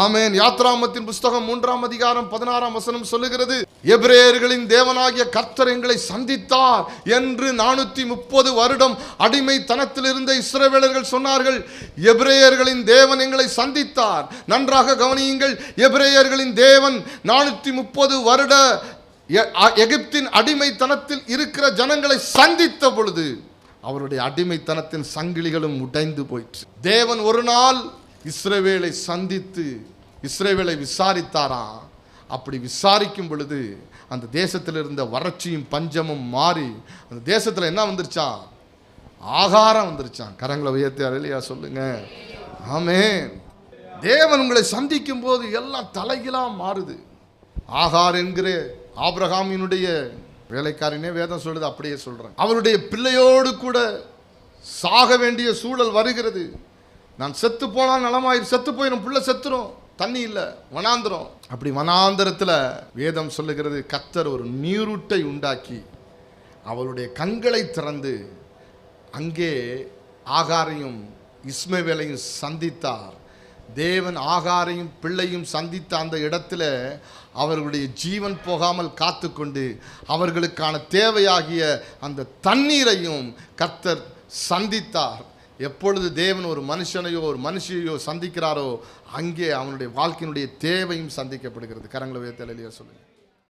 ஆமென். யாத்ராமத்தின் புஸ்தகம் 3ஆம் அதிகாரம் 16ஆம் வசனம் சொல்லுகிறது, எபிரேயர்களின் தேவனாகிய கர்த்தர் எங்களை சந்தித்தார் என்று 430 வருடம் அடிமைத்தனத்தில் இருந்த இஸ்ரவேலர்கள் சொன்னார்கள். எபிரேயர்களின் தேவன் எங்களை சந்தித்தார். நன்றாக கவனியுங்கள். எபிரேயர்களின் தேவன் 430 வருட எகிப்தின் அடிமைத்தனத்தில் இருக்கிற ஜனங்களை சந்தித்த பொழுது அவருடைய அடிமைத்தனத்தின் சங்கிலிகளும் உடைந்து போயிற்று. தேவன் ஒரு நாள் இஸ்ரவேலை சந்தித்து இஸ்ரவேலை விசாரித்தாராம். அப்படி விசாரிக்கும் பொழுது அந்த தேசத்தில் இருந்த வறட்சியும் பஞ்சமும் மாறி அந்த தேசத்தில் என்ன வந்துருச்சான்? ஆகாரம் வந்துருச்சான். கரங்களை உயர்த்தி அல்லேலூயா சொல்லுங்க. ஆமென். தேவன் உங்களை சந்திக்கும் போது எல்லாம் தலைகீழா மாறுது. ஆகார் என்கிற ஆபிரகாமினுடைய வேலைக்காரனே வேதம் சொல்லுது, அப்படியே சொல்றேன். அவருடைய பிள்ளையோடு கூட சாக வேண்டிய சூழல் வருகிறது. நான் செத்து போனால் நலமாயிரு, செத்து போயிடும், பிள்ளை செத்துரும், தண்ணி இல்லை, வனாந்திரம். அப்படி வனாந்திரத்தில் வேதம் சொல்லுகிறது, கர்த்தர் ஒரு நீரூட்டை உண்டாக்கி அவருடைய கண்களை திறந்து அங்கே ஆகாரையும் இஸ்மவேலையும் சந்தித்தார். தேவன் ஆகாரையும் பிள்ளையும் சந்தித்த அந்த இடத்துல அவர்களுடைய ஜீவன் போகாமல் காத்து கொண்டு அவர்களுக்கான தேவையாகிய அந்த தண்ணீரையும் கர்த்தர் சந்தித்தார். எப்பொழுது தேவன் ஒரு மனுஷனையோ ஒரு மனுஷியையோ சந்திக்கிறாரோ அங்கே அவனுடைய வாழ்க்கையினுடைய தேவையும் சந்திக்கப்படுகிறது. கரங்களை உயர்த்தி அல்லேலூயா சொல்லுங்க.